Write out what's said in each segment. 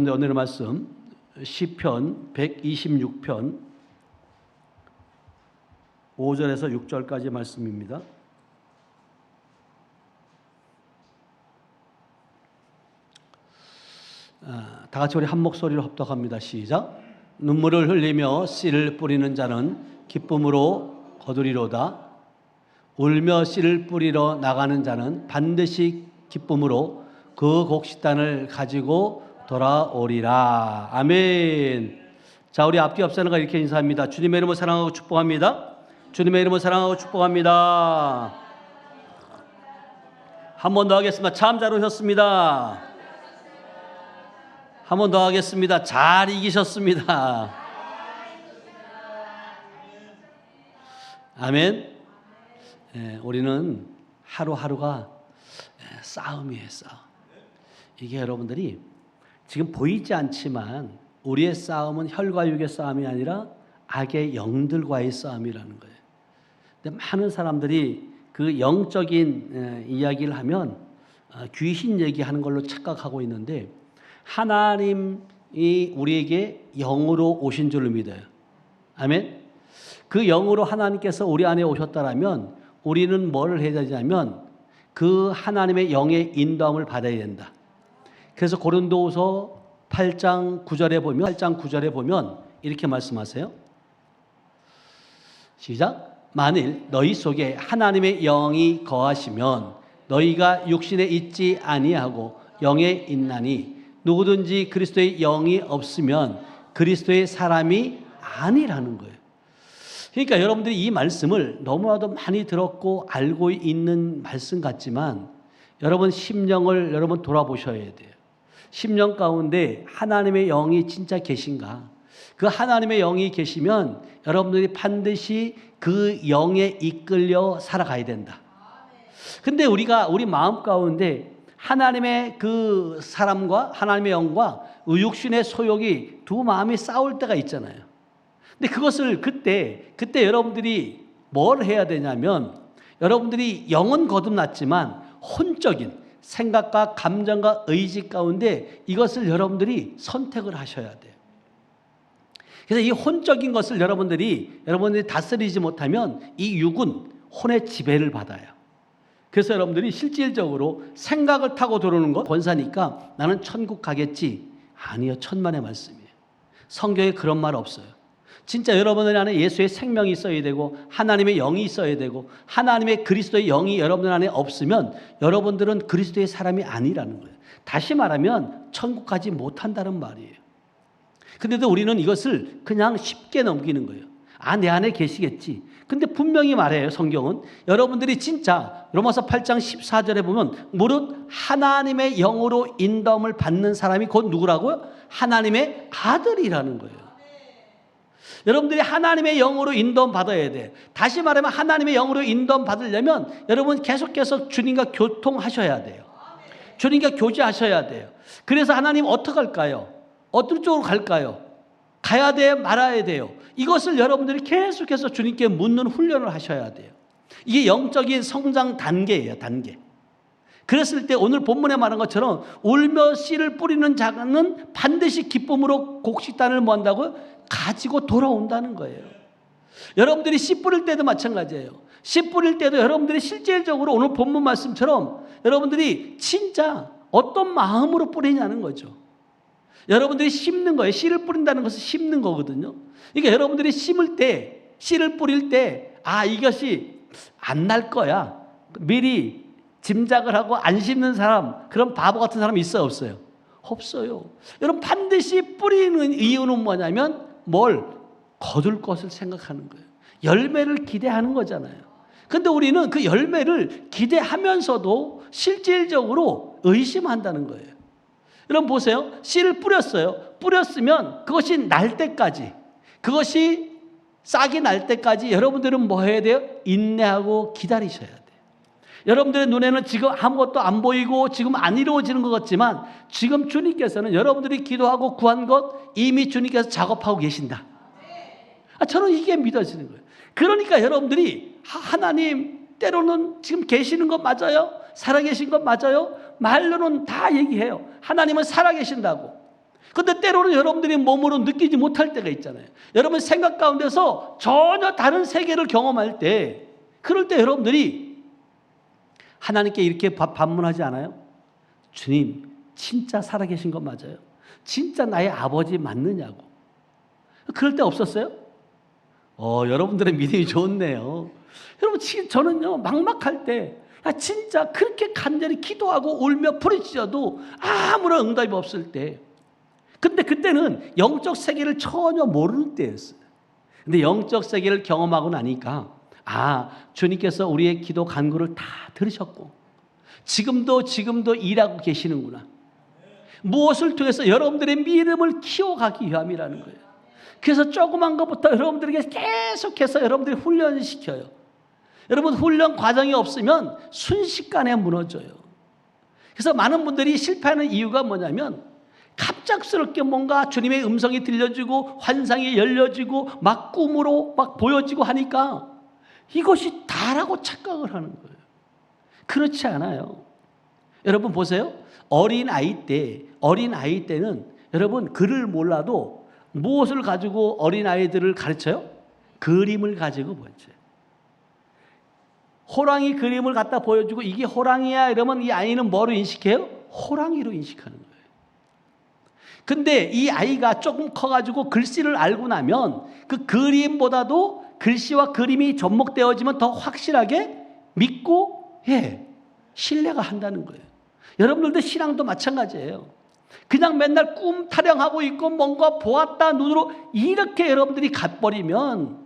오늘의 말씀 시편 126편 5절에서 6절까지 말씀입니다. 다 같이 우리 한 목소리로 합독합니다. 시작. 눈물을 흘리며 씨를 뿌리는 자는 기쁨으로 거두리로다. 울며 씨를 뿌리러 나가는 자는 반드시 기쁨으로 그 곡식단을 가지고 돌아오리라. 아멘. 자, 우리 앞뒤 옆사람과 이렇게 인사합니다. 주님의 이름으로 사랑하고 축복합니다. 주님의 이름으로 사랑하고 축복합니다. 한 번 더 하겠습니다. 참 잘 오셨습니다. 한 번 더 하겠습니다. 잘 이기셨습니다. 아멘. 우리는 하루하루가 싸움이에요, 싸움. 이게 여러분들이 지금 보이지 않지만 우리의 싸움은 혈과 육의 싸움이 아니라 악의 영들과의 싸움이라는 거예요. 근데 많은 사람들이 그 영적인 이야기를 하면 귀신 얘기하는 걸로 착각하고 있는데 하나님이 우리에게 영으로 오신 줄로 믿어요. 아멘. 그 영으로 하나님께서 우리 안에 오셨다라면 우리는 뭘 해야 되냐면 그 하나님의 영의 인도함을 받아야 된다. 그래서 고린도후서 8장 9절에 보면 이렇게 말씀하세요. 시작. 만일 너희 속에 하나님의 영이 거하시면 너희가 육신에 있지 아니하고 영에 있나니 누구든지 그리스도의 영이 없으면 그리스도의 사람이 아니라는 거예요. 그러니까 여러분들이 이 말씀을 너무나도 많이 들었고 알고 있는 말씀 같지만 여러분 심령을 여러분 돌아보셔야 돼요. 심령 가운데 하나님의 영이 진짜 계신가? 그 하나님의 영이 계시면 여러분들이 반드시 그 영에 이끌려 살아가야 된다. 근데 우리가 우리 마음 가운데 하나님의 그 사람과 하나님의 영과 육신의 소욕이 두 마음이 싸울 때가 있잖아요. 근데 그것을 그때 여러분들이 뭘 해야 되냐면 여러분들이 영은 거듭났지만 혼적인 생각과 감정과 의지 가운데 이것을 여러분들이 선택을 하셔야 돼요. 그래서 이 혼적인 것을 여러분들이 다스리지 못하면 이 육은 혼의 지배를 받아요. 그래서 여러분들이 실질적으로 생각을 타고 들어오는 것 권사니까 나는 천국 가겠지. 아니요, 천만의 말씀이에요. 성경에 그런 말 없어요. 진짜 여러분들 안에 예수의 생명이 있어야 되고 하나님의 영이 있어야 되고 하나님의 그리스도의 영이 여러분들 안에 없으면 여러분들은 그리스도의 사람이 아니라는 거예요. 다시 말하면 천국 가지 못한다는 말이에요. 근데도 우리는 이것을 그냥 쉽게 넘기는 거예요. 아, 내 안에 계시겠지. 근데 분명히 말해요, 성경은. 여러분들이 진짜 로마서 8장 14절에 보면 무릇 하나님의 영으로 인도함을 받는 사람이 곧 누구라고요? 하나님의 아들이라는 거예요. 여러분들이 하나님의 영으로 인도함 받아야 돼. 다시 말하면 하나님의 영으로 인도함 받으려면 여러분 계속해서 주님과 교통하셔야 돼요. 주님과 교제하셔야 돼요. 그래서 하나님 어떻게 할까요? 어떤 쪽으로 갈까요? 가야 돼요? 말아야 돼요? 이것을 여러분들이 계속해서 주님께 묻는 훈련을 하셔야 돼요. 이게 영적인 성장 단계예요, 단계. 그랬을 때 오늘 본문에 말한 것처럼 울며 씨를 뿌리는 자는 반드시 기쁨으로 곡식단을 뭐 한다고요? 가지고 돌아온다는 거예요. 여러분들이 씨 뿌릴 때도 마찬가지예요. 씨 뿌릴 때도 여러분들이 실질적으로 오늘 본문 말씀처럼 여러분들이 진짜 어떤 마음으로 뿌리냐는 거죠. 여러분들이 심는 거예요. 씨를 뿌린다는 것은 심는 거거든요. 그러니까 여러분들이 심을 때, 씨를 뿌릴 때, 아, 이것이 안 날 거야. 미리 짐작을 하고 안 심는 사람, 그런 바보 같은 사람이 있어요, 없어요? 없어요. 여러분 반드시 뿌리는 이유는 뭐냐면 뭘 거둘 것을 생각하는 거예요. 열매를 기대하는 거잖아요. 근데 우리는 그 열매를 기대하면서도 실질적으로 의심한다는 거예요. 여러분 보세요. 씨를 뿌렸어요. 뿌렸으면 그것이 날 때까지, 그것이 싹이 날 때까지 여러분들은 뭐 해야 돼요? 인내하고 기다리셔야 돼요. 여러분들의 눈에는 지금 아무것도 안 보이고 지금 안 이루어지는 것 같지만 지금 주님께서는 여러분들이 기도하고 구한 것 이미 주님께서 작업하고 계신다. 저는 이게 믿어지는 거예요. 그러니까 여러분들이 하나님 때로는 지금 계시는 것 맞아요? 살아계신 것 맞아요? 말로는 다 얘기해요. 하나님은 살아계신다고. 근데 때로는 여러분들이 몸으로 느끼지 못할 때가 있잖아요. 여러분 생각 가운데서 전혀 다른 세계를 경험할 때, 그럴 때 여러분들이 하나님께 이렇게 반문하지 않아요? 주님, 진짜 살아계신 것 맞아요? 진짜 나의 아버지 맞느냐고. 그럴 때 없었어요? 여러분들의 믿음이 좋네요. 여러분, 저는요, 막막할 때, 진짜 그렇게 간절히 기도하고 울며 부르짖어도 아무런 응답이 없을 때, 근데 그때는 영적 세계를 전혀 모르는 때였어요. 근데 영적 세계를 경험하고 나니까, 주님께서 우리의 기도 간구를 다 들으셨고, 지금도 일하고 계시는구나. 무엇을 통해서 여러분들의 믿음을 키워가기 위함이라는 거예요. 그래서 조그만 것부터 여러분들에게 계속해서 여러분들이 훈련을 시켜요. 여러분, 훈련 과정이 없으면 순식간에 무너져요. 그래서 많은 분들이 실패하는 이유가 뭐냐면, 갑작스럽게 뭔가 주님의 음성이 들려지고 환상이 열려지고 막 꿈으로 막 보여지고 하니까 이것이 다라고 착각을 하는 거예요. 그렇지 않아요. 여러분 보세요. 어린아이 때는 여러분 글을 몰라도 무엇을 가지고 어린아이들을 가르쳐요? 그림을 가지고 보여줘요. 호랑이 그림을 갖다 보여주고 이게 호랑이야 이러면 이 아이는 뭐로 인식해요? 호랑이로 인식하는 거예요. 근데 이 아이가 조금 커가지고 글씨를 알고 나면 그 그림보다도 글씨와 그림이 접목되어지면 더 확실하게 믿고 신뢰가 한다는 거예요. 여러분들도 신앙도 마찬가지예요. 그냥 맨날 꿈 타령하고 있고 뭔가 보았다 눈으로 이렇게 여러분들이 가버리면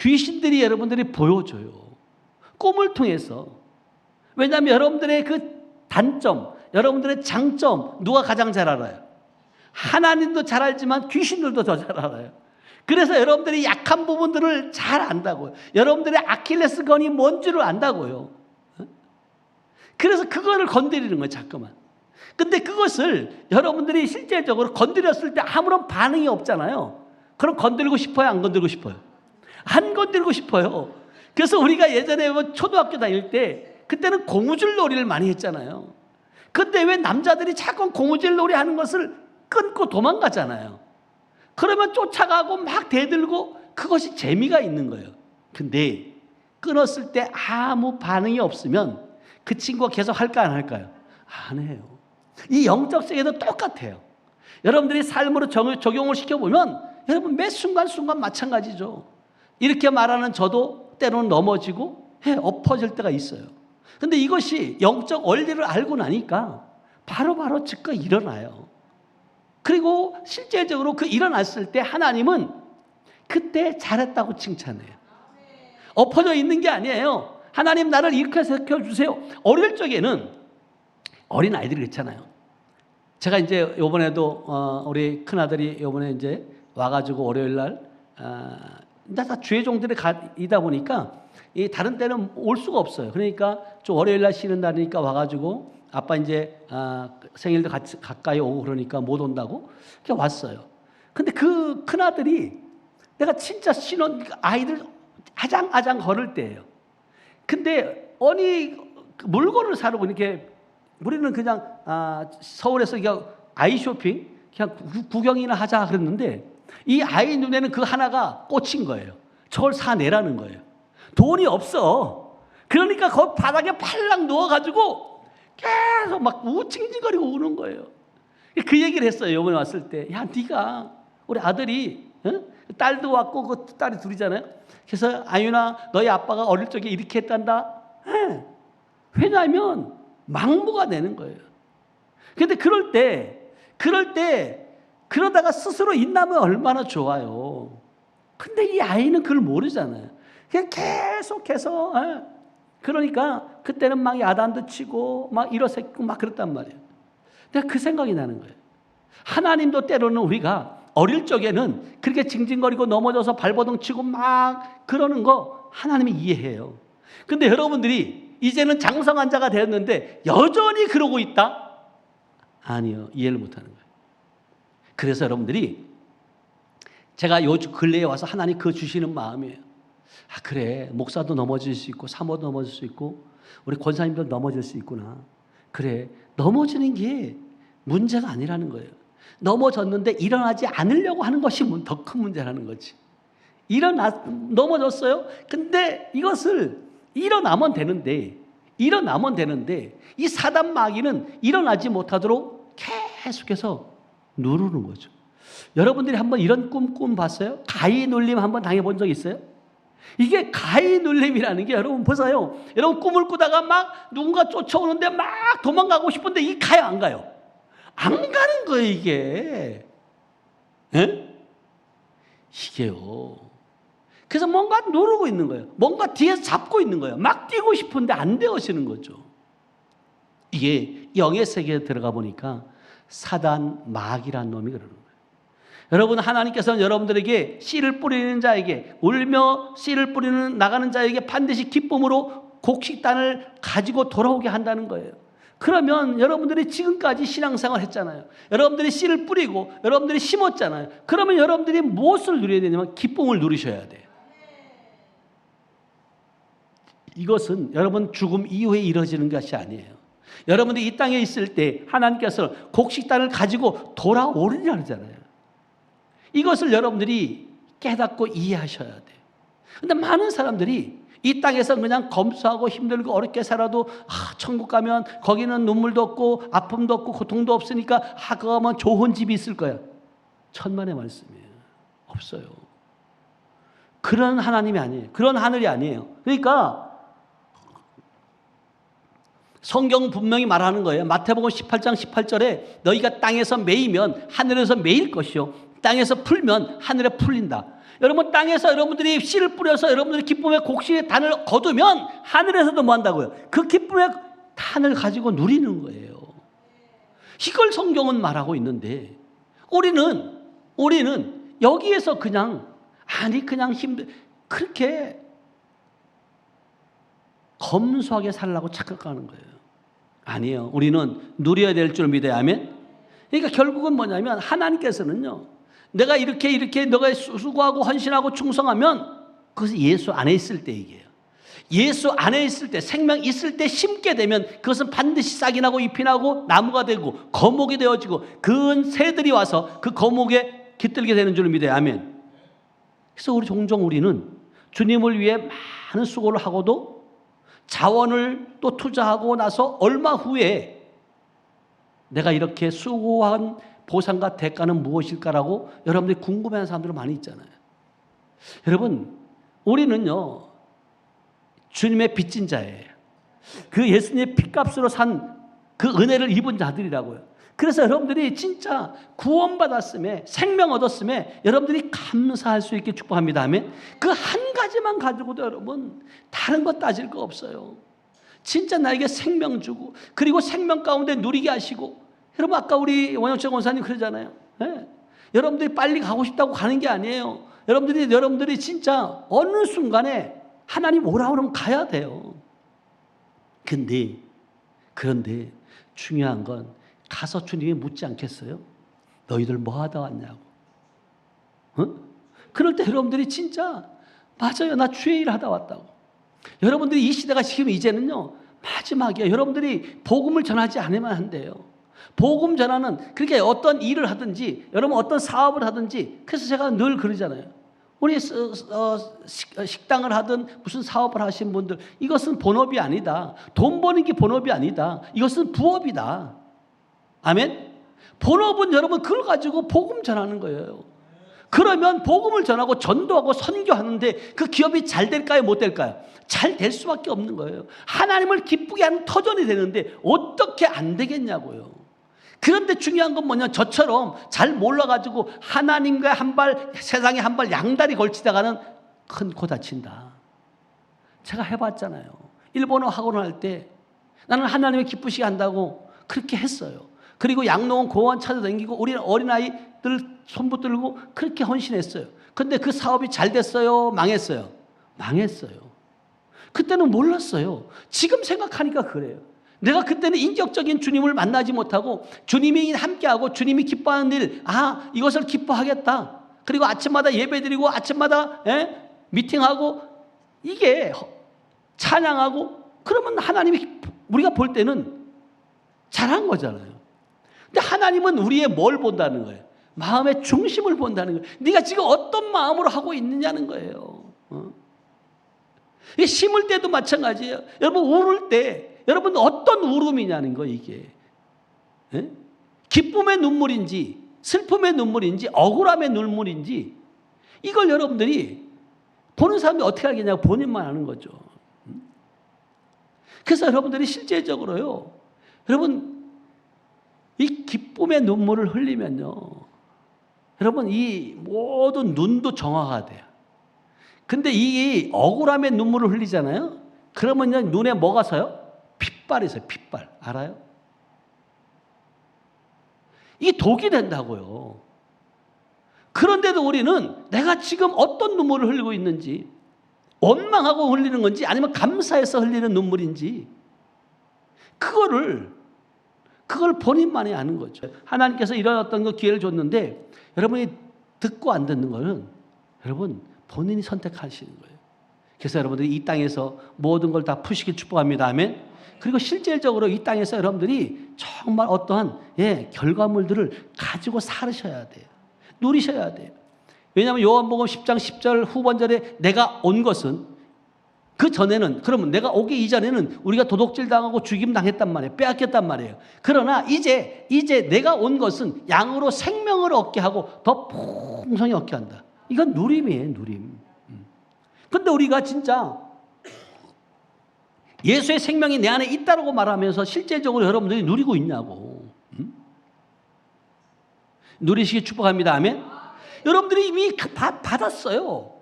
귀신들이 여러분들이 보여줘요. 꿈을 통해서. 왜냐하면 여러분들의 그 단점, 여러분들의 장점 누가 가장 잘 알아요? 하나님도 잘 알지만 귀신들도 더 잘 알아요. 그래서 여러분들이 약한 부분들을 잘 안다고요. 여러분들의 아킬레스건이 뭔지를 안다고요. 그래서 그거를 건드리는 거예요, 자꾸만. 근데 그것을 여러분들이 실제적으로 건드렸을 때 아무런 반응이 없잖아요. 그럼 건드리고 싶어요, 안 건드리고 싶어요? 안 건드리고 싶어요. 그래서 우리가 예전에 초등학교 다닐 때 그때는 고무줄 놀이를 많이 했잖아요. 근데 왜 남자들이 자꾸 고무줄 놀이 하는 것을 끊고 도망가잖아요. 그러면 쫓아가고 막 대들고 그것이 재미가 있는 거예요. 근데 끊었을 때 아무 반응이 없으면 그 친구가 계속 할까 안 할까요? 안 해요. 이 영적 세계도 똑같아요. 여러분들이 삶으로 적용을 시켜보면 여러분 매 순간순간 마찬가지죠. 이렇게 말하는 저도 때로는 넘어지고 엎어질 때가 있어요. 근데 이것이 영적 원리를 알고 나니까 바로바로 즉각 일어나요. 그리고 실제적으로 그 일어났을 때 하나님은 그때 잘했다고 칭찬해요. 엎어져 있는 게 아니에요. 하나님 나를 이렇게 세워주세요. 어릴 적에는 어린 아이들이 그렇잖아요. 제가 이제 요번에도 우리 큰아들이 요번에 이제 와가지고 월요일 날 다 주의종들이 이다 보니까 이 다른 때는 올 수가 없어요. 그러니까 좀 월요일 날 쉬는 날이니까 와가지고 아빠 이제 생일도 같이 가까이 오고 그러니까 못 온다고 이렇게 왔어요. 근데 그 큰아들이 내가 진짜 아이들 아장아장 걸을 때예요. 근데 어느 물건을 사러 이렇게 우리는 그냥 서울에서 그냥 아이 쇼핑 그냥 구경이나 하자 그랬는데 이 아이 눈에는 그 하나가 꽂힌 거예요. 저걸 사내라는 거예요. 돈이 없어. 그러니까 거기 바닥에 팔랑 누워가지고 계속 막 찡찡거리고 우는 거예요. 그 얘기를 했어요. 이번에 왔을 때. 야, 네가 우리 아들이 딸도 왔고 그 딸이 둘이잖아요. 그래서 아윤아 너희 아빠가 어릴 적에 이렇게 했단다. 왜냐하면 망부가 되는 거예요. 그런데 그럴 때 그러다가 스스로 인나면 얼마나 좋아요. 근데 이 아이는 그걸 모르잖아요. 그냥 계속해서 그러니까 그때는 막 야단도 치고 막 일어섰고 막 그랬단 말이에요. 내가 그 생각이 나는 거예요. 하나님도 때로는 우리가 어릴 적에는 그렇게 징징거리고 넘어져서 발버둥 치고 막 그러는 거 하나님이 이해해요. 근데 여러분들이 이제는 장성한 자가 되었는데 여전히 그러고 있다? 아니요. 이해를 못하는 거예요. 그래서 여러분들이 제가 요 근래에 와서 하나님 그거 주시는 마음이에요. 그래 목사도 넘어질 수 있고 사모도 넘어질 수 있고 우리 권사님도 넘어질 수 있구나. 그래 넘어지는 게 문제가 아니라는 거예요. 넘어졌는데 일어나지 않으려고 하는 것이 더 큰 문제라는 거지. 넘어졌어요. 근데 이것을 일어나면 되는데 이 사단 마귀는 일어나지 못하도록 계속해서 누르는 거죠. 여러분들이 한번 이런 꿈 봤어요? 가위 눌림 한번 당해본 적 있어요? 이게 가위 눌림이라는 게 여러분 보세요. 여러분 꿈을 꾸다가 막 누군가 쫓아오는데 막 도망가고 싶은데 이 가요 안 가요? 안 가는 거예요 이게. 에? 이게요. 그래서 뭔가 누르고 있는 거예요. 뭔가 뒤에서 잡고 있는 거예요. 막 뛰고 싶은데 안 되어지는 거죠. 이게 영의 세계에 들어가 보니까 사단 마귀란 놈이 그러는 거예요. 여러분 하나님께서는 여러분들에게 씨를 뿌리는 자에게 울며 씨를 뿌리는 나가는 자에게 반드시 기쁨으로 곡식단을 가지고 돌아오게 한다는 거예요. 그러면 여러분들이 지금까지 신앙생활 했잖아요. 여러분들이 씨를 뿌리고 여러분들이 심었잖아요. 그러면 여러분들이 무엇을 누려야 되냐면 기쁨을 누리셔야 돼요. 이것은 여러분 죽음 이후에 이루어지는 것이 아니에요. 여러분들이 이 땅에 있을 때 하나님께서 곡식단을 가지고 돌아오느냐 하잖아요. 이것을 여러분들이 깨닫고 이해하셔야 돼요. 그런데 많은 사람들이 이 땅에서 그냥 검소하고 힘들고 어렵게 살아도 천국 가면 거기는 눈물도 없고 아픔도 없고 고통도 없으니까 그거 가면 좋은 집이 있을 거야. 천만의 말씀이에요. 없어요. 그런 하나님이 아니에요. 그런 하늘이 아니에요. 그러니까 성경 분명히 말하는 거예요. 마태복음 18장 18절에 너희가 땅에서 매이면 하늘에서 매일 것이요 땅에서 풀면 하늘에 풀린다. 여러분 땅에서 여러분들이 씨를 뿌려서 여러분들이 기쁨의 곡식의 단을 거두면 하늘에서도 뭐 한다고요? 그 기쁨의 단을 가지고 누리는 거예요. 이걸 성경은 말하고 있는데 우리는 여기에서 그냥 그렇게 검소하게 살라고 착각하는 거예요. 아니에요. 우리는 누려야 될 줄 믿어야 하면. 그러니까 결국은 뭐냐면 하나님께서는요. 내가 이렇게 너가 수고하고 헌신하고 충성하면 그것이 예수 안에 있을 때 얘기해요. 예수 안에 있을 때 생명 있을 때 심게 되면 그것은 반드시 싹이 나고 잎이 나고 나무가 되고 거목이 되어지고 그 새들이 와서 그 거목에 깃들게 되는 줄 믿어야 하면. 그래서 우리는 주님을 위해 많은 수고를 하고도 자원을 또 투자하고 나서 얼마 후에 내가 이렇게 수고한 보상과 대가는 무엇일까라고 여러분들이 궁금해하는 사람들은 많이 있잖아요. 여러분 우리는요 주님의 빚진 자예요. 그 예수님의 핏값으로 산 그 은혜를 입은 자들이라고요. 그래서 여러분들이 진짜 구원받았음에 생명 얻었음에 여러분들이 감사할 수 있게 축복합니다 하면 그 한 가지만 가지고도 여러분 다른 거 따질 거 없어요. 진짜 나에게 생명 주고 그리고 생명 가운데 누리게 하시고 여러분 아까 우리 원영철 권사님 그러잖아요. 네. 여러분들이 빨리 가고 싶다고 가는 게 아니에요. 여러분들이 진짜 어느 순간에 하나님 오라고 그러면 가야 돼요. 그런데 중요한 건 가서 주님이 묻지 않겠어요? 너희들 뭐 하다 왔냐고. 그럴 때 여러분들이 진짜 맞아요. 나 주의 일 하다 왔다고. 여러분들이 이 시대가 지금 이제는요 마지막이에요. 여러분들이 복음을 전하지 않으면 안 돼요. 복음 전하는 그렇게 어떤 일을 하든지 여러분 어떤 사업을 하든지 그래서 제가 늘 그러잖아요. 우리 식당을 하든 무슨 사업을 하신 분들 이것은 본업이 아니다. 돈 버는 게 본업이 아니다. 이것은 부업이다. 아멘? 본업은 여러분 그걸 가지고 복음 전하는 거예요. 그러면 복음을 전하고 전도하고 선교하는데 그 기업이 잘 될까요? 못 될까요? 잘 될 수밖에 없는 거예요. 하나님을 기쁘게 하는 터전이 되는데 어떻게 안 되겠냐고요. 그런데 중요한 건 뭐냐? 저처럼 잘 몰라가지고 하나님과 세상에 한 발 양다리 걸치다가는 큰 코 다친다. 제가 해봤잖아요. 일본어 학원을 할 때 나는 하나님을 기쁘시게 한다고 그렇게 했어요. 그리고 양로원 고원 찾아다니고 우리는 어린아이들 손 붙들고 그렇게 헌신했어요. 근데 그 사업이 잘 됐어요? 망했어요? 망했어요. 그때는 몰랐어요. 지금 생각하니까 그래요. 내가 그때는 인격적인 주님을 만나지 못하고 주님이 함께하고 주님이 기뻐하는 일, 이것을 기뻐하겠다. 그리고 아침마다 예배드리고 아침마다 미팅하고 이게 찬양하고 그러면 하나님이 우리가 볼 때는 잘한 거잖아요. 근데 하나님은 우리의 뭘 본다는 거예요? 마음의 중심을 본다는 거예요. 네가 지금 어떤 마음으로 하고 있느냐는 거예요. 심을 때도 마찬가지예요. 여러분 울을 때 여러분 어떤 울음이냐는 거예요. 이게 기쁨의 눈물인지 슬픔의 눈물인지 억울함의 눈물인지 이걸 여러분들이 보는 사람이 어떻게 알겠냐고 본인만 아는 거죠. 그래서 여러분들이 실제적으로요, 여러분 이 기쁨의 눈물을 흘리면요, 여러분 이 모든 눈도 정화가 돼요. 근데 이 억울함의 눈물을 흘리잖아요. 그러면요 눈에 뭐가 서요? 핏발이 서요. 핏발. 알아요? 이게 독이 된다고요. 그런데도 우리는 내가 지금 어떤 눈물을 흘리고 있는지, 원망하고 흘리는 건지 아니면 감사해서 흘리는 눈물인지 그걸 본인만이 아는 거죠. 하나님께서 이런 어떤 거 기회를 줬는데 여러분이 듣고 안 듣는 거는 여러분 본인이 선택하시는 거예요. 그래서 여러분들이 이 땅에서 모든 걸 다 푸시길 축복합니다. 아멘. 그리고 실질적으로 이 땅에서 여러분들이 정말 어떠한 결과물들을 가지고 살으셔야 돼요. 누리셔야 돼요. 왜냐하면 요한복음 10장 10절 후반절에 내가 온 것은, 그 전에는, 그러면 내가 오기 이전에는 우리가 도둑질 당하고 죽임 당했단 말이에요. 빼앗겼단 말이에요. 그러나 이제 내가 온 것은 양으로 생명을 얻게 하고 더 풍성히 얻게 한다. 이건 누림이에요, 누림. 근데 우리가 진짜 예수의 생명이 내 안에 있다고 말하면서 실제적으로 여러분들이 누리고 있냐고. 누리시기 축복합니다. 아멘. 여러분들이 이미 받았어요.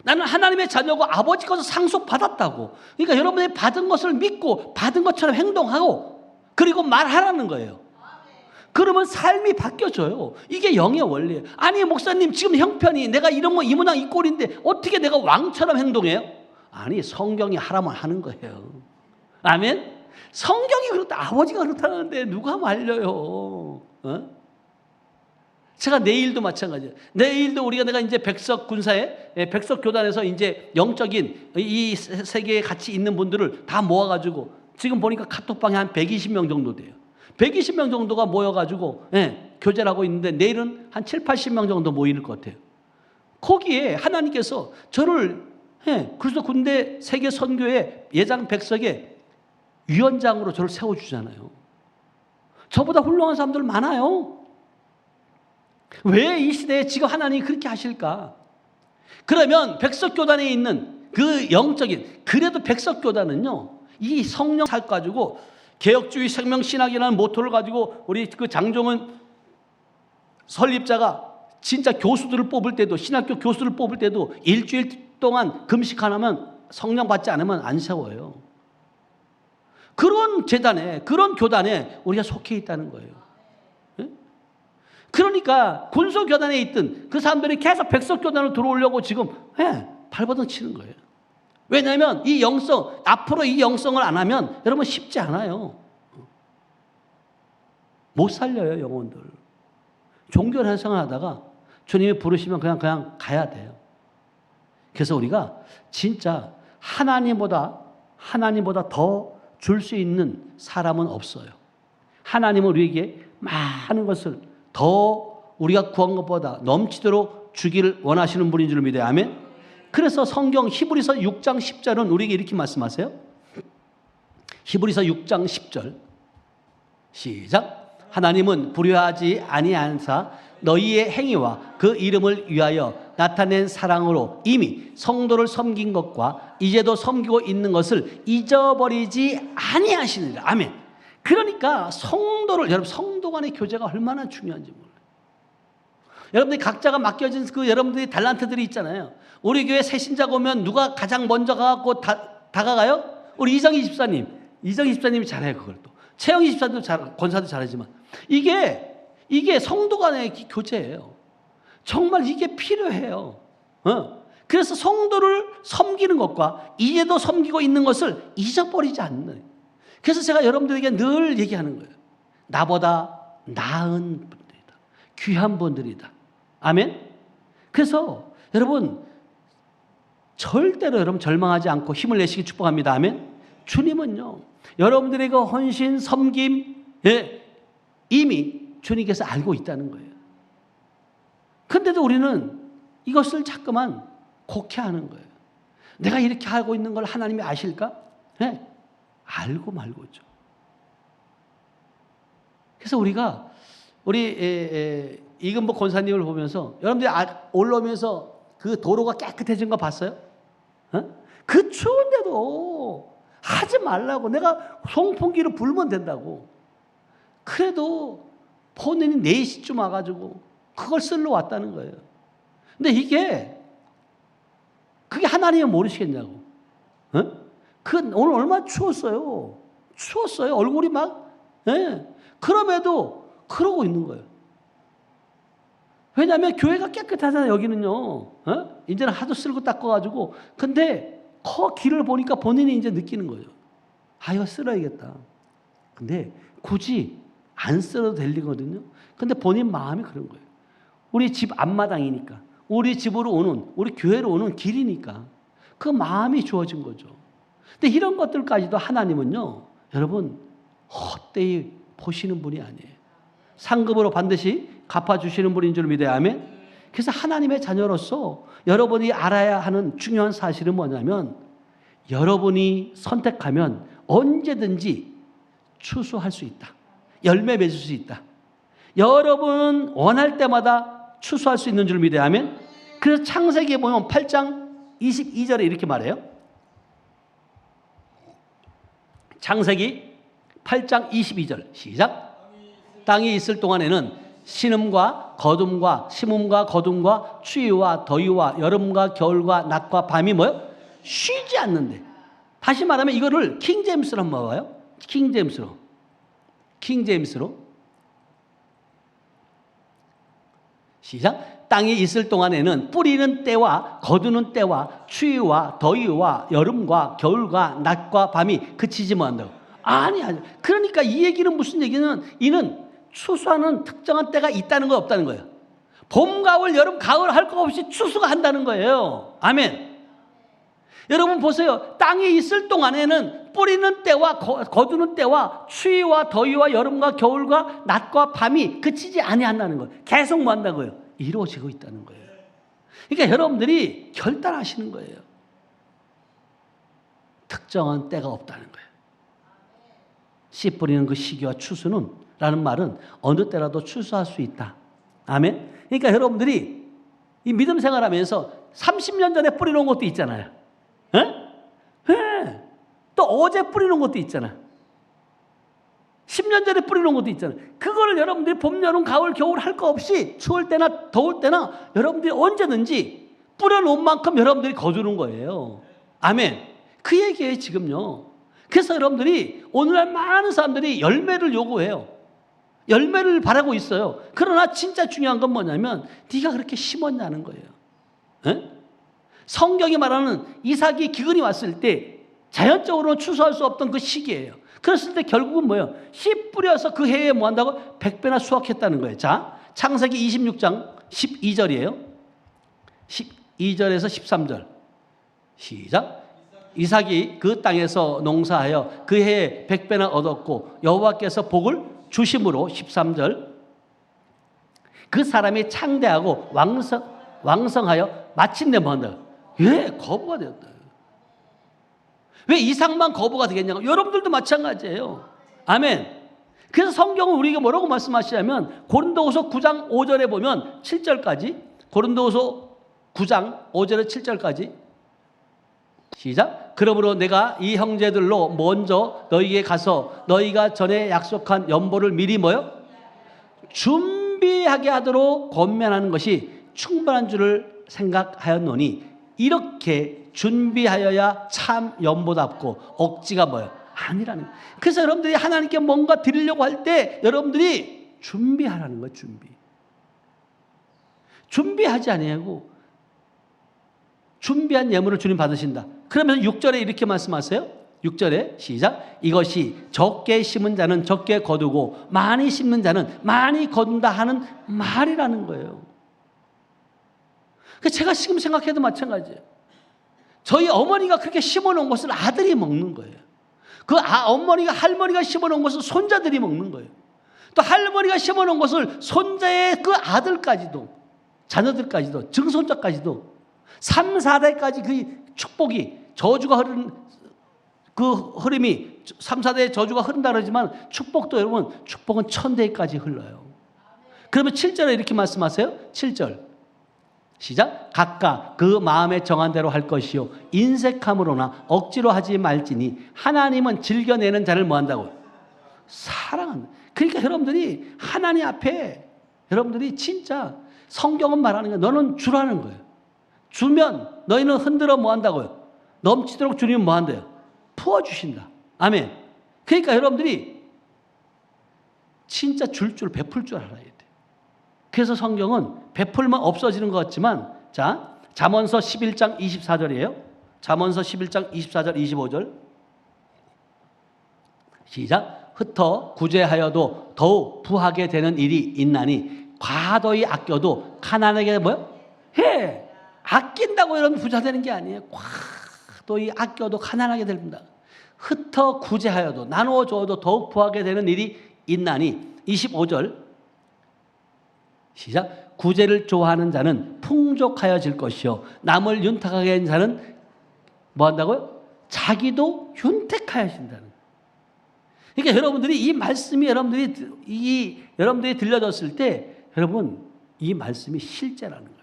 나는 하나님의 자녀고 아버지 것을 상속받았다고. 그러니까 여러분이 받은 것을 믿고 받은 것처럼 행동하고 그리고 말하라는 거예요. 그러면 삶이 바뀌어져요. 이게 영의 원리예요. 아니 목사님 지금 형편이 내가 이런 거 이 모양 이 꼴인데 어떻게 내가 왕처럼 행동해요? 아니 성경이 하라면 하는 거예요. 아멘. 성경이 그렇다, 아버지가 그렇다는데 누가 말려요? 제가 내일도 마찬가지예요. 내일도 내가 이제 백석 군사에 백석 교단에서 이제 영적인 이 세계에 같이 있는 분들을 다 모아가지고 지금 보니까 카톡방에 한 120명 정도 돼요. 120명 정도가 모여가지고 교제를 하고 있는데 내일은 한 7, 80명 정도 모일 것 같아요. 거기에 하나님께서 저를 그래서 군대 세계 선교회 예장 백석의 위원장으로 저를 세워주잖아요. 저보다 훌륭한 사람들 많아요. 왜 이 시대에 지금 하나님이 그렇게 하실까? 그러면 백석교단에 있는 그 영적인, 그래도 백석교단은요, 이 성령 살 가지고 개혁주의 생명신학이라는 모토를 가지고 우리 그 장종은 설립자가 진짜 교수들을 뽑을 때도, 신학교 교수를 뽑을 때도 일주일 동안 금식 하나면 성령 받지 않으면 안 세워요. 그런 재단에, 그런 교단에 우리가 속해 있다는 거예요. 그러니까 군소교단에 있던 그 사람들이 계속 백석교단으로 들어오려고 지금 발버둥 치는 거예요. 왜냐하면 이 영성, 앞으로 이 영성을 안 하면 여러분 쉽지 않아요. 못 살려요, 영혼들. 종교를 생활하다가 주님이 부르시면 그냥 가야 돼요. 그래서 우리가 진짜 하나님보다 더 줄 수 있는 사람은 없어요. 하나님은 우리에게 많은 것을 더 우리가 구한 것보다 넘치도록 주기를 원하시는 분인 줄 믿어요. 아멘. 그래서 성경 히브리서 6장 10절은 우리에게 이렇게 말씀하세요. 히브리서 6장 10절 시작. 하나님은 불의하지 아니하사 너희의 행위와 그 이름을 위하여 나타낸 사랑으로 이미 성도를 섬긴 것과 이제도 섬기고 있는 것을 잊어버리지 아니하시느니라. 아멘. 그러니까 성도를, 여러분 성도 간의 교제가 얼마나 중요한지 몰라요. 여러분들이 각자가 맡겨진 그 여러분들이 달란트들이 있잖아요. 우리 교회 새신자가 오면 누가 가장 먼저 가고 다가가요? 우리 이정희 집사님. 이정희 집사님이 잘해요, 그걸 또. 최영희 집사님도 권사도 잘하지만 이게 성도 간의 교제예요. 정말 이게 필요해요. 그래서 성도를 섬기는 것과 이제도 섬기고 있는 것을 잊어버리지 않는. 그래서 제가 여러분들에게 늘 얘기하는 거예요. 나보다 나은 분들이다. 귀한 분들이다. 아멘. 그래서 여러분 절대로 여러분 절망하지 않고 힘을 내시기 축복합니다. 아멘. 주님은요, 여러분들의 그 헌신, 섬김, 이미 주님께서 알고 있다는 거예요. 그런데도 우리는 이것을 자꾸만 곡해하는 거예요. 내가 이렇게 하고 있는 걸 하나님이 아실까? 네. 알고 말고죠. 그래서 우리가 우리 이금복 권사님을 보면서 여러분들이 올라오면서 그 도로가 깨끗해진 거 봤어요? 그 추운데도 하지 말라고, 내가 송풍기를 불면 된다고. 그래도 본인이 4시쯤 와가지고 그걸 쓰러 왔다는 거예요. 근데 그게 하나님이 모르시겠냐고. 오늘 얼마나 추웠어요. 얼굴이 막. 그럼에도 그러고 있는 거예요. 왜냐하면 교회가 깨끗하잖아요. 여기는요. 이제는 하도 쓸고 닦아가지고. 근데 길을 보니까 본인이 이제 느끼는 거예요. 이거 쓸어야겠다. 근데 굳이 안 쓸어도 될 일이거든요. 근데 본인 마음이 그런 거예요. 우리 집 앞마당이니까, 우리 집으로 오는, 우리 교회로 오는 길이니까 그 마음이 주어진 거죠. 근데 이런 것들까지도 하나님은요, 여러분 헛되이 보시는 분이 아니에요. 상급으로 반드시 갚아주시는 분인 줄 믿어야 하면. 그래서 하나님의 자녀로서 여러분이 알아야 하는 중요한 사실은 뭐냐면, 여러분이 선택하면 언제든지 추수할 수 있다. 열매 맺을 수 있다. 여러분은 원할 때마다 추수할 수 있는 줄 믿어야 하면. 그래서 창세기에 보면 8장 22절에 이렇게 말해요. 창세기 8장 22절 시작. 땅이 있을 동안에는 신음과 거둠과 심음과 거둠과 추위와 더위와 여름과 겨울과 낮과 밤이 뭐요? 쉬지 않는데. 다시 말하면 이거를 킹제임스로 한번 봐요. 킹제임스로. 시작. 땅이 있을 동안에는 뿌리는 때와 거두는 때와 추위와 더위와 여름과 겨울과 낮과 밤이 그치지 못한다고. 아니. 그러니까 이 얘기는 무슨 얘기는, 이는 추수하는 특정한 때가 있다는 거 없다는 거예요. 봄, 가을, 여름, 가을 할 거 없이 추수가 한다는 거예요. 아멘. 여러분 보세요. 땅에 있을 동안에는 뿌리는 때와 거두는 때와 추위와 더위와 여름과 겨울과 낮과 밤이 그치지 아니한다는 거예요. 계속 뭐 한다고요? 이루어지고 있다는 거예요. 그러니까 여러분들이 결단하시는 거예요. 특정한 때가 없다는 거예요. 씨 뿌리는 그 시기와 추수는 라는 말은 어느 때라도 추수할 수 있다. 아멘. 그러니까 여러분들이 이 믿음 생활하면서 30년 전에 뿌리놓은 것도 있잖아요. 또 어제 뿌리놓은 것도 있잖아. 10년 전에 뿌리놓은 것도 있잖아요. 그거를 여러분들이 봄, 여름, 가을, 겨울 할 거 없이 추울 때나 더울 때나 여러분들이 언제든지 뿌려놓은 만큼 여러분들이 거두는 거예요. 아멘. 그 얘기예요 지금요. 그래서 여러분들이 오늘날 많은 사람들이 열매를 요구해요. 열매를 바라고 있어요. 그러나 진짜 중요한 건 뭐냐면 네가 그렇게 심었냐는 거예요. 성경이 말하는 이삭이 기근이 왔을 때 자연적으로 추수할 수 없던 그 시기예요. 그랬을 때 결국은 뭐예요? 씨 뿌려서 그 해에 뭐 한다고? 100배나 수확했다는 거예요. 자, 창세기 26장 12절이에요. 12절에서 13절 시작. 이삭이 그 땅에서 농사하여 그 해에 100배나 얻었고 여호와께서 복을 주심으로 13절 그 사람이 창대하고 왕성하여 마침내 뭐 한다? 왜 거부가 되었다. 왜 이삭만 거부가 되겠냐고. 여러분들도 마찬가지예요. 아멘. 그래서 성경은 우리에게 뭐라고 말씀하시냐면 고린도후서 9장 5절에 보면 7절까지, 고린도후서 9장 5절에 7절까지 시작. 그러므로 내가 이 형제들로 먼저 너희에게 가서 너희가 전에 약속한 연보를 미리 뭐요? 준비하게 하도록 권면하는 것이 충분한 줄을 생각하였노니 이렇게 준비하여야 참 연보답고 억지가 뭐예요? 아니라는 거예요. 그래서 여러분들이 하나님께 뭔가 드리려고 할 때 여러분들이 준비하라는 거예요. 준비하지 아니하고 준비한 예물을 주님 받으신다. 그러면서 6절에 이렇게 말씀하세요. 6절에 시작. 이것이 적게 심은 자는 적게 거두고 많이 심는 자는 많이 거둔다 하는 말이라는 거예요. 제가 지금 생각해도 마찬가지예요. 저희 어머니가 그렇게 심어놓은 것을 아들이 먹는 거예요. 어머니가 할머니가 심어놓은 것을 손자들이 먹는 거예요. 또 할머니가 심어놓은 것을 손자의 그 아들까지도, 자녀들까지도, 증손자까지도 3, 4대까지 그 축복이, 저주가 흐르는 그 흐름이 3, 4대의 저주가 흐른다 그러지만 축복도 여러분, 축복은 1000대까지 흘러요. 그러면 7절에 이렇게 말씀하세요. 7절 시작. 각각 그 마음에 정한 대로 할 것이요 인색함으로나 억지로 하지 말지니 하나님은 즐겨내는 자를 뭐 한다고요? 사랑한다. 그러니까 여러분들이 하나님 앞에 여러분들이 진짜 성경은 말하는 거예요. 너는 주라는 거예요. 주면 너희는 흔들어 뭐 한다고요? 넘치도록 주님은 뭐 한대요? 부어주신다. 아멘. 그러니까 여러분들이 진짜 줄 베풀 줄 알아야 돼요. 그래서 성경은 베풀면 없어지는 것 같지만, 자, 잠언서 11장 24절이에요. 잠언서 11장 24절 25절 시작. 흩어 구제하여도 더욱 부하게 되는 일이 있나니 과도히 아껴도 가난하게 뭐요? 해. 아낀다고 여러분 부자 되는 게 아니에요. 과도히 아껴도 가난하게 됩니다. 흩어 구제하여도 나누어 줘도 더욱 부하게 되는 일이 있나니 25절 시작. 구제를 좋아하는 자는 풍족하여질 것이요 남을 윤택하게 하는 자는 뭐 한다고요? 자기도 윤택하여진다는 거예요. 그러니까 여러분들이 이 말씀이 여러분들이 들려졌을 때 여러분 이 말씀이 실제라는 거예요.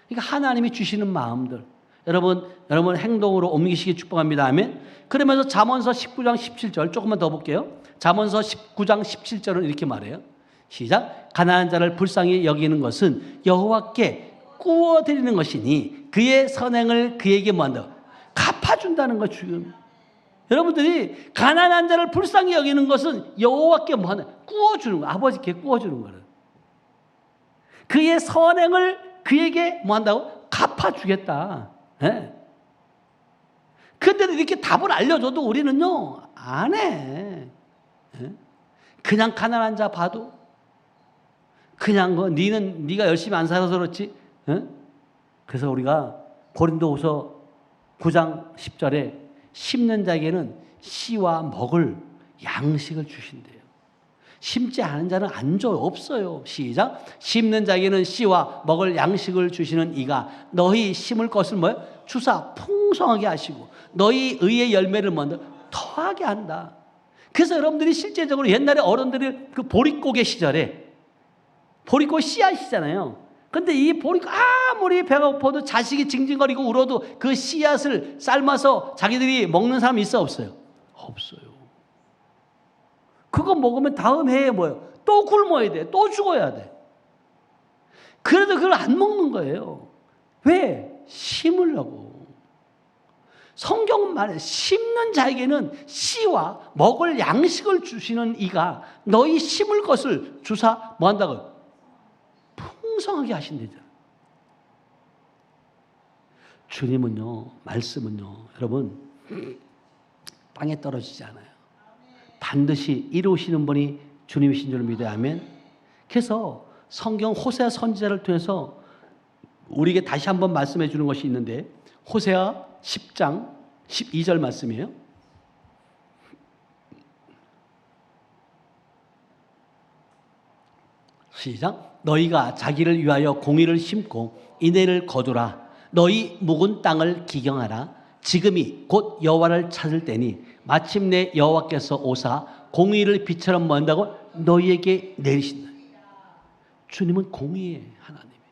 그러니까 하나님이 주시는 마음들 여러분 행동으로 옮기시기 축복합니다. 아멘. 그러면서 잠언서 19장 17절 조금만 더 볼게요. 잠언서 19장 17절은 이렇게 말해요. 시작. 가난한 자를 불쌍히 여기는 것은 여호와께 구워드리는 것이니 그의 선행을 그에게 뭐한다? 갚아준다는 거 지금. 여러분들이 가난한 자를 불쌍히 여기는 것은 여호와께 뭐하나? 구워주는 거. 아버지께 구워주는 거를. 그의 선행을 그에게 뭐한다고? 갚아주겠다. 네. 근데도 이렇게 답을 알려줘도 우리는요 안 해. 네. 그냥 가난한 자 봐도 그냥 네가 열심히 안 살아서 그렇지. 네? 그래서 우리가 고린도후서 9장 10절에 심는 자에게는 씨와 먹을 양식을 주신대요. 심지 않은 자는 안 줘요. 없어요. 시작. 심는 자에게는 씨와 먹을 양식을 주시는 이가 너희 심을 것을 뭐예요? 주사 풍성하게 하시고 너희 의의 열매를 먼저 더하게 한다. 그래서 여러분들이 실제적으로 옛날에 어른들이 그 보릿고개 시절에 보릿고개 씨앗이잖아요. 근데 이 보릿고개 아무리 배가 고파도 자식이 징징거리고 울어도 그 씨앗을 삶아서 자기들이 먹는 사람이 있어 없어요? 없어요. 그거 먹으면 다음 해에 뭐예요? 또 굶어야 돼. 또 죽어야 돼. 그래도 그걸 안 먹는 거예요. 왜? 심으려고. 성경은 말해 심는 자에게는 씨와 먹을 양식을 주시는 이가 너희 심을 것을 주사 뭐 한다고요? 풍성하게 하신대잖아요. 주님은요, 말씀은요, 여러분 땅에 떨어지지 않아요. 반드시 이루시는 분이 주님이신 줄 믿어요. 아멘. 그래서 성경 호세아 선지자를 통해서 우리에게 다시 한번 말씀해 주는 것이 있는데 호세아 10장 12절 말씀이에요. 시작. 너희가 자기를 위하여 공의를 심고 인애를 거두라. 너희 묵은 땅을 기경하라. 지금이 곧 여호와를 찾을 때니 마침내 여호와께서 오사 공의를 빛처럼 먼다고 너희에게 내리신다. 주님은 공의의 하나님이에요.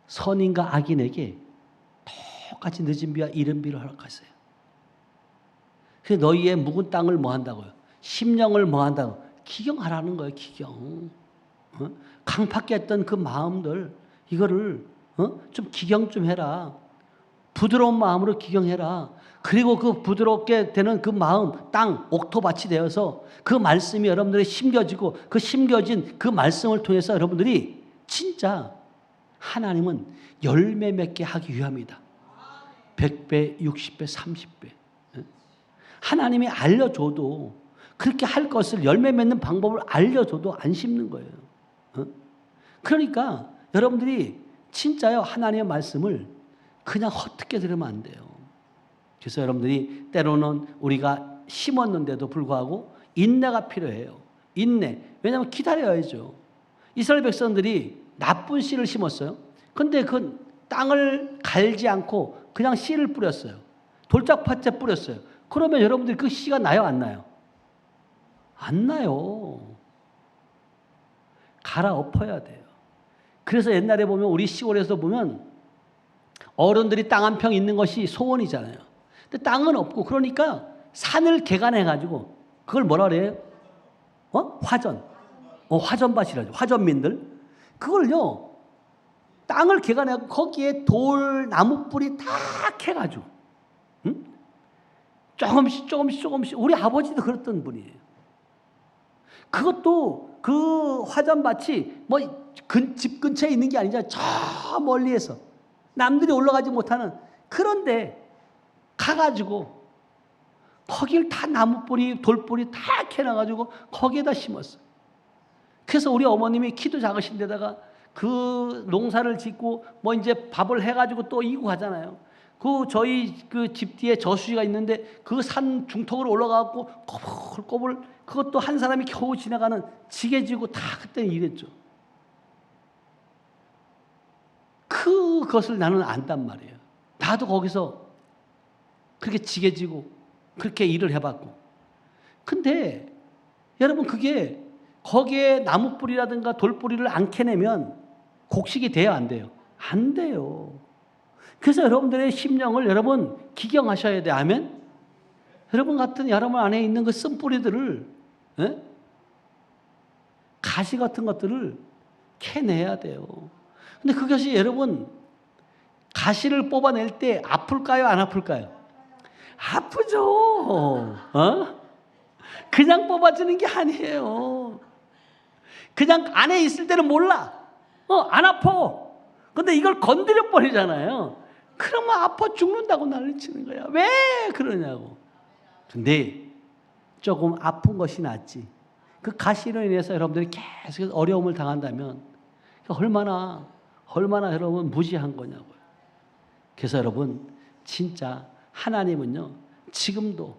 선인과 악인에게 똑같이 늦은 비와 이른 비를 허락하세요. 그래서 너희의 묵은 땅을 뭐 한다고요? 심령을 뭐 한다고? 기경하라는 거예요. 기경. 강팍했던 그 마음들 이거를 좀 기경 좀 해라. 부드러운 마음으로 기경해라. 그리고 그 부드럽게 되는 그 마음, 땅, 옥토밭이 되어서 그 말씀이 여러분들이 심겨지고 그 심겨진 그 말씀을 통해서 여러분들이 진짜 하나님은 열매 맺게 하기 위함이다. 100배, 60배, 30배. 하나님이 알려줘도 그렇게 할 것을 열매 맺는 방법을 알려줘도 안 심는 거예요. 그러니까 여러분들이 진짜요 하나님의 말씀을 그냥 헛되게 들으면 안 돼요. 그래서 여러분들이 때로는 우리가 심었는데도 불구하고 인내가 필요해요. 인내. 왜냐하면 기다려야죠. 이스라엘 백성들이 나쁜 씨를 심었어요. 근데 그 땅을 갈지 않고 그냥 씨를 뿌렸어요. 돌짝밭에 뿌렸어요. 그러면 여러분들이 그 씨가 나요, 안 나요? 안 나요. 갈아엎어야 돼요. 그래서 옛날에 보면 우리 시골에서 보면 어른들이 땅 한 평 있는 것이 소원이잖아요. 근데 땅은 없고 그러니까 산을 개간해가지고 그걸 뭐라 그래요? 화전. 화전밭이라죠. 화전민들. 그걸요, 땅을 개간해가지고 거기에 돌, 나무 뿌리 다 캐가지고, 응? 조금씩. 우리 아버지도 그랬던 분이에요. 그것도 그 화전밭이 뭐 집 근처에 있는 게 아니잖아요. 저 멀리에서. 남들이 올라가지 못하는 그런데 가가지고 거길 다 나무 뿌리, 돌 뿌리 다 캐놔가지고 거기에다 심었어요. 그래서 우리 어머님이 키도 작으신 데다가 그 농사를 짓고 뭐 이제 밥을 해가지고 또 이고 가잖아요. 그 저희 그 집 뒤에 저수지가 있는데 그 산 중턱으로 올라가고 꼬불꼬불 그것도 한 사람이 겨우 지나가는 지게 지고 다 그때 이랬죠. 그것을 나는 안단 말이에요. 나도 거기서 그렇게 지게 지고 그렇게 일을 해봤고. 근데 여러분 그게 거기에 나무 뿌리라든가 돌 뿌리를 안 캐내면 곡식이 돼요, 안 돼요? 안 돼요. 그래서 여러분들의 심령을 여러분 기경하셔야 돼. 아멘? 여러분 같은 여러분 안에 있는 그 쓴뿌리들을, 가시 같은 것들을 캐내야 돼요. 근데 그것이 여러분 가시를 뽑아낼 때 아플까요, 안 아플까요? 아프죠. 그냥 뽑아주는 게 아니에요. 그냥 안에 있을 때는 몰라. 안 아파. 근데 이걸 건드려 버리잖아요. 그러면 아파 죽는다고 난리치는 거야. 왜 그러냐고. 근데 조금 아픈 것이 낫지. 그 가시로 인해서 여러분들이 계속 어려움을 당한다면 얼마나 여러분 무지한 거냐고요. 그래서 여러분 진짜 하나님은요 지금도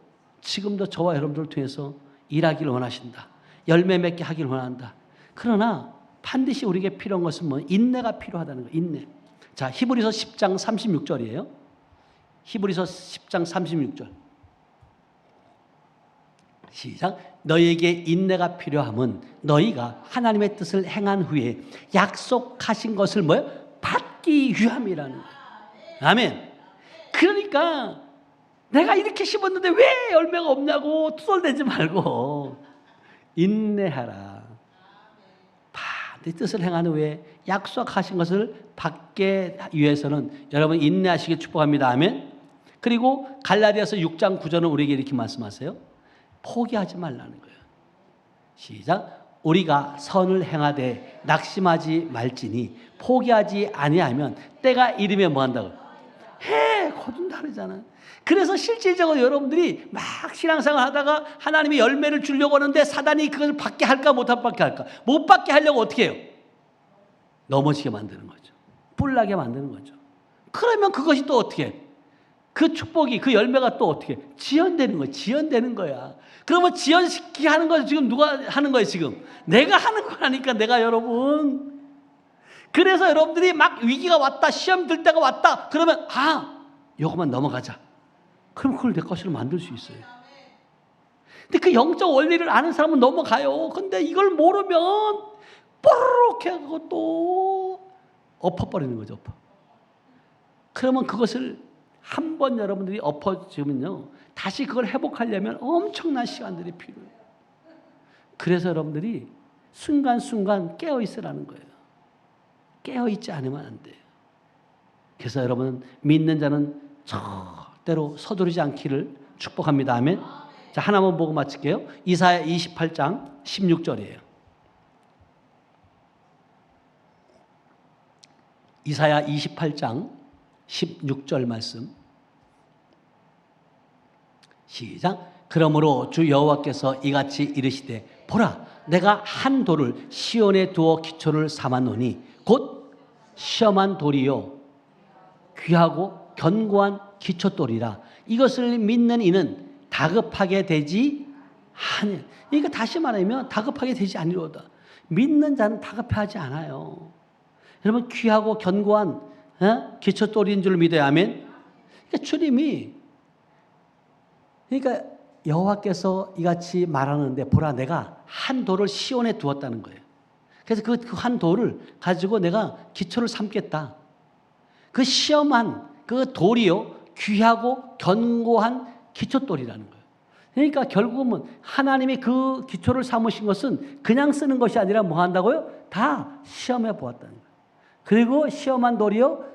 저와 여러분들을 통해서 일하기를 원하신다. 열매 맺게 하기를 원한다. 그러나 반드시 우리에게 필요한 것은 뭐 인내가 필요하다는 거예요. 인내. 자, 히브리서 10장 36절이에요. 히브리서 10장 36절. 시작. 너희에게 인내가 필요함은 너희가 하나님의 뜻을 행한 후에 약속하신 것을 뭐예요? 받기 위함이라는 거예요. 아멘. 그러니까 내가 이렇게 심었는데 왜 열매가 없냐고 투덜대지 말고 인내하라. 반드시 뜻을 행한 후에 약속하신 것을 받기 위해서는 여러분 인내하시길 축복합니다. 아멘. 그리고 갈라디아서 6장 9절은 우리에게 이렇게 말씀하세요. 포기하지 말라는 거예요. 시작. 우리가 선을 행하되 낙심하지 말지니 포기하지 아니하면 때가 이르면 뭐 한다고? 해 거둔다 그러잖아요. 그래서 실질적으로 여러분들이 막 신앙생활 하다가 하나님이 열매를 주려고 하는데 사단이 그걸 받게 할까 못 받게 할까? 못 받게 하려고 어떻게 해요? 넘어지게 만드는 거죠. 뿔나게 만드는 거죠. 그러면 그것이 또 어떻게 해? 그 축복이 그 열매가 또 어떻게 해? 지연되는 거야. 지연되는 거야. 그러면 지연시키게 하는 거 지금 누가 하는 거예요 지금? 내가 하는 거라니까 내가 여러분. 그래서 여러분들이 막 위기가 왔다 시험 들 때가 왔다 그러면 요것만 넘어가자. 그럼 그걸 내 것으로 만들 수 있어요. 근데 그 영적 원리를 아는 사람은 넘어가요. 근데 이걸 모르면 뽀르륵 해가지고 또 엎어버리는 거죠. 그러면 그것을 한 번 여러분들이 엎어지면요 다시 그걸 회복하려면 엄청난 시간들이 필요해요. 그래서 여러분들이 순간순간 깨어있으라는 거예요. 깨어있지 않으면 안 돼요. 그래서 여러분 믿는 자는 절대로 서두르지 않기를 축복합니다. 아멘. 자, 하나만 보고 마칠게요. 이사야 28장 16절이에요. 이사야 28장 16절 말씀. 시작. 그러므로 주 여호와께서 이같이 이르시되 보라 내가 한 돌을 시온에 두어 기초를 삼았노니 곧 시험한 돌이요 귀하고 견고한 기초돌이라. 이것을 믿는 이는 다급하게 되지 아니, 그러니까 다시 말하면 다급하게 되지 아니로다. 믿는 자는 다급해하지 않아요. 여러분 귀하고 견고한 기초돌인 줄 믿어야 아멘. 그러니까 주님이 그러니까 여호와께서 이같이 말하는데 보라 내가 한 돌을 시온에 두었다는 거예요. 그래서 그 한 돌을 가지고 내가 기초를 삼겠다. 그 시험한 그 돌이요 귀하고 견고한 기초돌이라는 거예요. 그러니까 결국은 하나님이 그 기초를 삼으신 것은 그냥 쓰는 것이 아니라 뭐 한다고요? 다 시험해 보았다는 거예요. 그리고 시험한 돌이요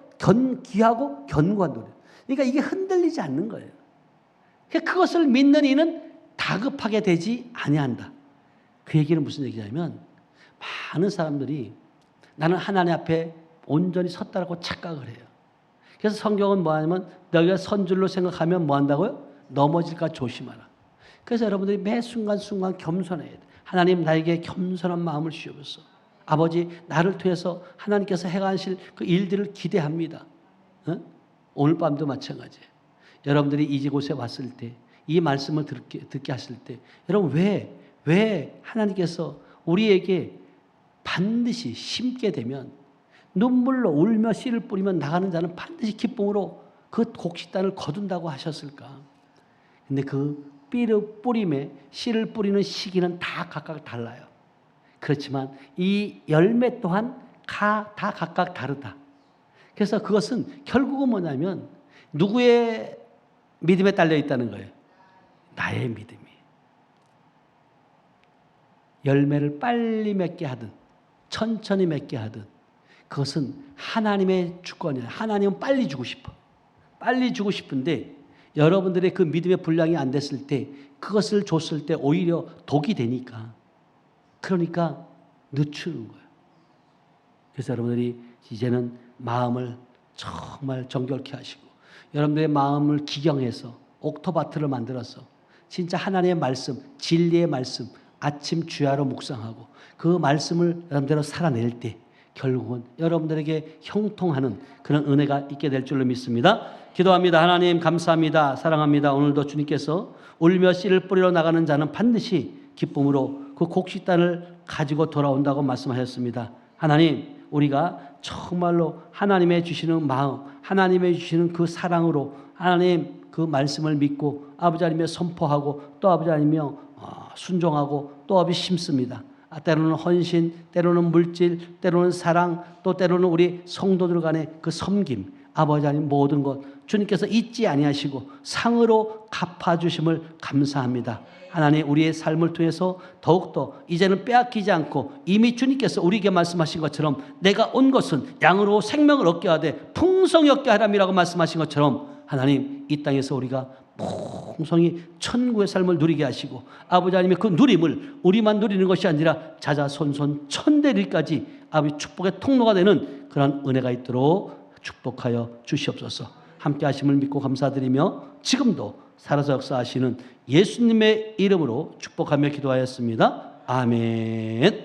귀하고 견고한 돌이에요. 그러니까 이게 흔들리지 않는 거예요. 그러니까 그것을 믿는 이는 다급하게 되지 아니한다. 그 얘기는 무슨 얘기냐면 많은 사람들이 나는 하나님 앞에 온전히 섰다라고 착각을 해요. 그래서 성경은 뭐 하냐면 너희가 선 줄로 생각하면 뭐 한다고요? 넘어질까 조심하라. 그래서 여러분들이 매 순간순간 겸손해야 돼. 하나님 나에게 겸손한 마음을 주옵소서. 아버지 나를 통해서 하나님께서 행하실 그 일들을 기대합니다. 오늘 밤도 마찬가지예요. 여러분들이 이곳에 왔을 때 이 말씀을 듣게 하실 때 여러분 왜 하나님께서 우리에게 반드시 심게 되면 눈물로 울며 씨를 뿌리면 나가는 자는 반드시 기쁨으로 그 곡식단을 거둔다고 하셨을까? 근데 그 뿌림에 씨를 뿌리는 시기는 다 각각 달라요. 그렇지만 이 열매 또한 다 각각 다르다. 그래서 그것은 결국은 뭐냐면 누구의 믿음에 딸려 있다는 거예요. 나의 믿음이. 열매를 빨리 맺게 하든 천천히 맺게 하든 그것은 하나님의 주권이에요. 하나님은 빨리 주고 싶어. 빨리 주고 싶은데 여러분들의 그 믿음의 분량이 안 됐을 때 그것을 줬을 때 오히려 독이 되니까 그러니까 늦추는 거예요. 그래서 여러분들이 이제는 마음을 정말 정결케 하시고 여러분들의 마음을 기경해서 옥토바트를 만들어서 진짜 하나님의 말씀, 진리의 말씀 아침 주야로 묵상하고 그 말씀을 여러분들로 살아낼 때 결국은 여러분들에게 형통하는 그런 은혜가 있게 될 줄로 믿습니다. 기도합니다. 하나님 감사합니다. 사랑합니다. 오늘도 주님께서 울며 씨를 뿌리러 나가는 자는 반드시 기쁨으로 그 곡식단을 가지고 돌아온다고 말씀하셨습니다. 하나님 우리가 정말로 하나님의 주시는 마음, 하나님의 주시는 그 사랑으로 하나님 그 말씀을 믿고 아버지 하나님의 선포하고 또 아버지 하나님의 순종하고 또 아버지 심습니다. 때로는 헌신, 때로는 물질, 때로는 사랑, 또 때로는 우리 성도들 간의 그 섬김, 아버지 하나님 모든 것 주님께서 잊지 아니하시고 상으로 갚아주심을 감사합니다. 하나님 우리의 삶을 통해서 더욱더 이제는 빼앗기지 않고 이미 주님께서 우리에게 말씀하신 것처럼 내가 온 것은 양으로 생명을 얻게 하되 풍성히 얻게 하람이라고 말씀하신 것처럼 하나님 이 땅에서 우리가 풍성히 천국의 삶을 누리게 하시고 아버지 하나님의 그 누림을 우리만 누리는 것이 아니라 자자손손 천대일까지 아버지 축복의 통로가 되는 그런 은혜가 있도록 축복하여 주시옵소서. 함께 하심을 믿고 감사드리며 지금도 살아서 역사하시는 예수님의 이름으로 축복하며 기도하였습니다. 아멘.